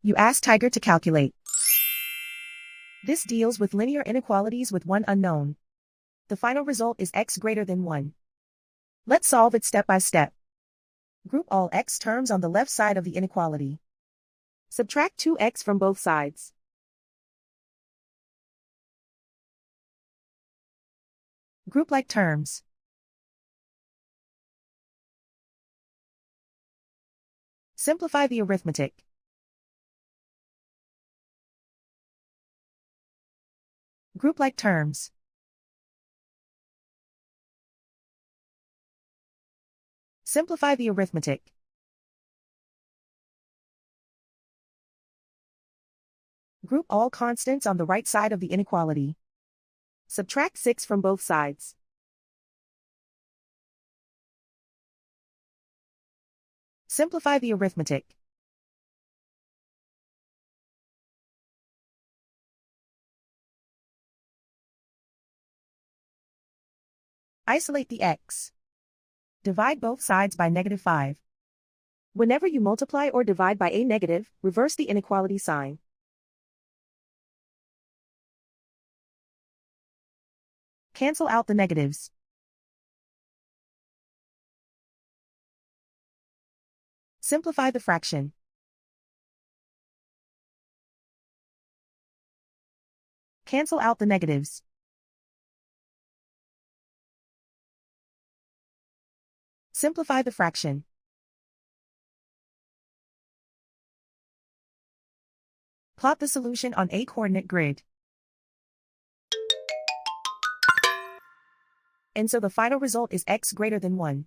You ask Tiger to calculate. This deals with linear inequalities with one unknown. The final result is x greater than 1. Let's solve it step by step. Group all x terms on the left side of the inequality. Subtract 2x from both sides. Group like terms. Simplify the arithmetic. Group like terms. Simplify the arithmetic. Group all constants on the right side of the inequality. Subtract 6 from both sides. Simplify the arithmetic. Isolate the x. Divide both sides by -5. Whenever you multiply or divide by a negative, reverse the inequality sign. Cancel out the negatives. Simplify the fraction. Cancel out the negatives. Simplify the fraction. Plot the solution on a coordinate grid. And so the final result is x greater than 1.